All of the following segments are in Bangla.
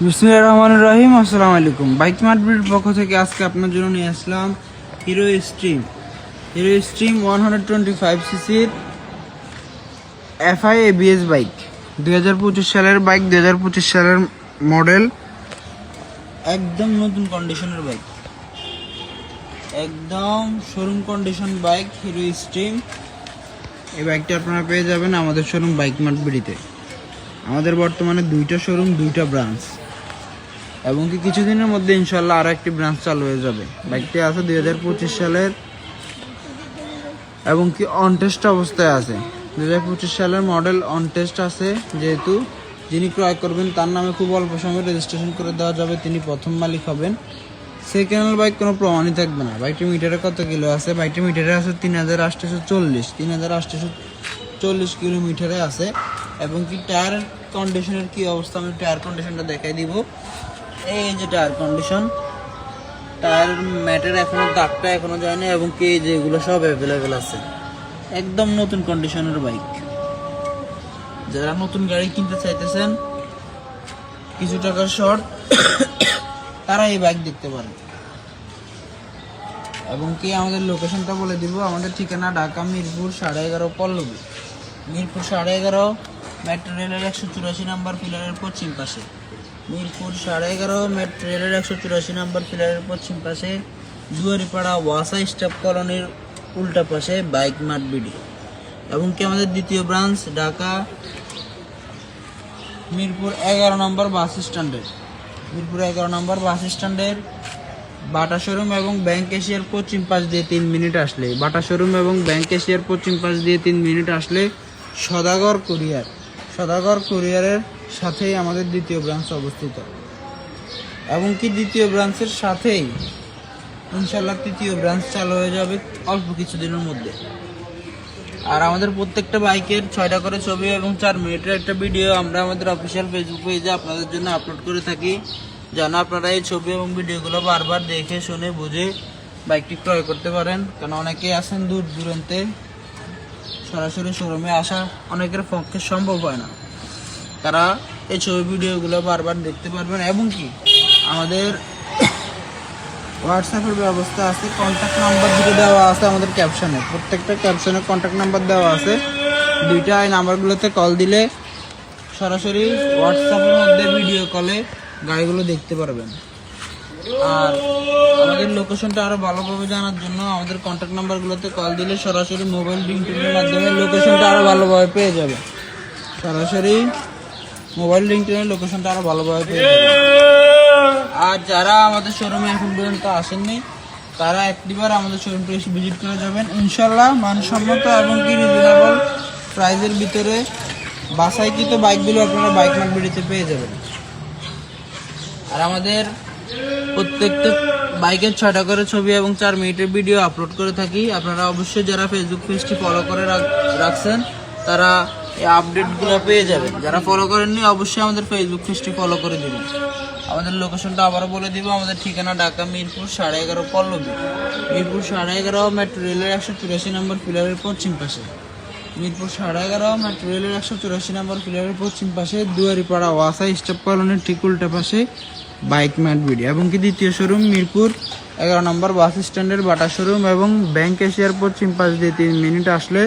বিসমিল্লাহির রহমানির রহিম। আসসালামু আলাইকুম। বাইক মার্কেটের পক্ষ থেকে আজকে আপনার জন্য নিয়ে আসলাম হিরো স্ট্রিম 125 সিসির এফআই এবিএস বাইক। 2025 সালের বাইক, 2025 সালের মডেল, একদম নতুন কন্ডিশনের বাইক, একদম showroom condition bike hero stream. এই বাইকটি আপনারা পেয়ে যাবেন আমাদের শোরুম বাইক মার্কেটে। আমাদের বর্তমানে দুইটা শোরুম, দুইটা ব্রাঞ্চ, এবং কি কিছুদিনের মধ্যে ইনশাল্লাহ আরও একটি ব্রাঞ্চ চালু হয়ে যাবে। বাইকটি আছে 2025 সালের, এবং কি অন টেস্ট অবস্থায় আছে। 2025 সালের মডেল অন টেস্ট আছে, যেহেতু যিনি ক্রয় করবেন তার নামে খুব অল্প সময় রেজিস্ট্রেশন করে দেওয়া যাবে, তিনি প্রথম মালিক হবেন। সেকেন্ড হ্যান্ড বাইক কোনো প্রমাণই থাকবে না। বাইকটির মিটারে কত কিলো আছে? বাইকটির মিটারে আছে 3840 কিলোমিটারে আছে। এবং কি টায়ার কন্ডিশনের কি অবস্থা, আমি টায়ার কন্ডিশনটা দেখাই দিব। এই যে টায়ার কন্ডিশন, টায়ার ম্যাটের এখনো দাগটা এখনো যায়নি, এবং কি যেগুলো সব অ্যাভেলেবেল আছে। একদম নতুন কন্ডিশনের বাইক। যারা নতুন গাড়ি কিনতে চাইতেছেন, কিছু টাকার শর্ট, তারা এই বাইক দেখতে পারেন। এবং কি আমাদের লোকেশনটা বলে দিব। আমাদের ঠিকানা ঢাকা মিরপুর 11.5 পল্লবী, মিরপুর 11.5 মেট্রো রেলের 184 নম্বর পিলারের পশ্চিম পাশে। মিরপুর 11.5 মেট্রো রেলের 184 নম্বর পিলারের পশ্চিম পাশে, দুয়ারিপাড়া ওয়াসা স্টাফ কলোনির উল্টা পাশে বাইক মার্ট বিডি। এবং কি আমাদের দ্বিতীয় ব্রাঞ্চ ঢাকা মিরপুর 11 নম্বর বাস স্ট্যান্ডের, মিরপুর 11 নম্বর বাস স্ট্যান্ডের বাটা শোরুম এবং ব্যাংক এশিয়ার পশ্চিম পাশ দিয়ে 3 মিনিট আসলে, বাটা শোরুম এবং ব্যাংক এশিয়ার পশ্চিম পাশ দিয়ে 3 মিনিট আসলে সদাগর কুরিয়ারের সাথেই আমাদের দ্বিতীয় ব্রাঞ্চ অবস্থিত। এবং কি দ্বিতীয় ব্রাঞ্চের সাথেই ইনশাল্লাহ তৃতীয় ব্রাঞ্চ চালু হয়ে যাবে অল্প কিছুদিনের মধ্যে। আর আমাদের প্রত্যেকটা বাইকের 6টা করে ছবি এবং 4 মিনিটের একটা ভিডিও আমরা আমাদের অফিসিয়াল ফেসবুক পেজে আপনাদের জন্য আপলোড করে থাকি, যেন আপনারা এই ছবি এবং ভিডিওগুলো বারবার দেখে শুনে বুঝে বাইকটি ক্রয় করতে পারেন। কারণ অনেকেই আছেন দূর দূরান্তে, সরাসরি শোরুমে আসা অনেকের পক্ষে সম্ভব হয় না। তারা এই ছবি ভিডিওগুলো বারবার দেখতে পারবেন। এবং কি আমাদের হোয়াটসঅ্যাপের ব্যবস্থা আছে, কন্ট্যাক্ট নাম্বার দুটো দেওয়া আছে আমাদের ক্যাপশনে, প্রত্যেকটা ক্যাপশনে কন্ট্যাক্ট নাম্বার দেওয়া আছে। দুইটা এই নাম্বারগুলোতে কল দিলে সরাসরি হোয়াটসঅ্যাপের মধ্যে ভিডিও কলে গাড়িগুলো দেখতে পারবেন। আর আমাদের লোকেশনটা আরও ভালোভাবে জানার জন্য আমাদের কন্ট্যাক্ট নাম্বারগুলোতে কল দিলে সরাসরি মোবাইল রিংটোনের মাধ্যমে লোকেশনটা আরও ভালোভাবে পেয়ে যাবে। সরাসরি মোবাইল রিংটোনের লোকেশনটা আরও ভালোভাবে পেয়ে যাবে। আর যারা আমাদের শোরুমে এখন পর্যন্ত আসেননি, তারা একটিবার আমাদের শোরুমটা এসে ভিজিট করে যাবেন। ইনশাল্লাহ মানসম্মত এবং কি রিজনেবল প্রাইজের ভিতরে বাছাইকৃত বাইকগুলো আপনারা বাইক মার্কেটে পেয়ে যাবেন। আর আমাদের প্রত্যেকটা বাইকের 6টা করে ছবি এবং 4 মিনিটের ভিডিও আপলোড করে থাকি। আপনারা অবশ্যই যারা ফেসবুক পেজটি ফলো করে রাখছেন, তারা এই আপডেটগুলো পেয়ে যাবেন। যারা ফলো করেননি অবশ্যই আমাদের ফেসবুক পেজটি ফলো করে দেবেন। আমাদের লোকেশনটা আবারও বলে দিব। আমাদের ঠিকানা ঢাকা মিরপুর 11.5 পল্লবী, মিরপুর 11.5 মেট্রো রেলের 184 নম্বর পিলারের পশ্চিম পাশে, মিরপুর 11.5 মেট্রো রেলের 184 নম্বর পিলারের পশ্চিম পাশে, দুয়ারিপাড়া ওয়াসা স্টাফ কলোনির ঠিক উল্টা পাশে বাইক মার্ট বিডি। এবং কি দ্বিতীয় শোরুম মিরপুর 11 নম্বর বাস স্ট্যান্ডের বাটা শোরুম এবং ব্যাংক এশিয়ার পশ্চিম পাশ দিয়ে 3 মিনিট আসলে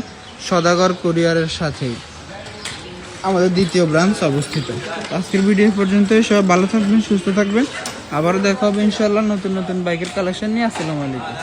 সদাগর কুরিয়ারের সাথেই আমাদের দ্বিতীয় ব্রাঞ্চ অবস্থিত। আজকের ভিডিও পর্যন্তই। সবাই ভালো থাকবেন, সুস্থ থাকবেন। আবারও দেখা হবে ইনশাল্লাহ নতুন নতুন বাইকের কালেকশন নিয়ে। আসসালামু আলাইকুম।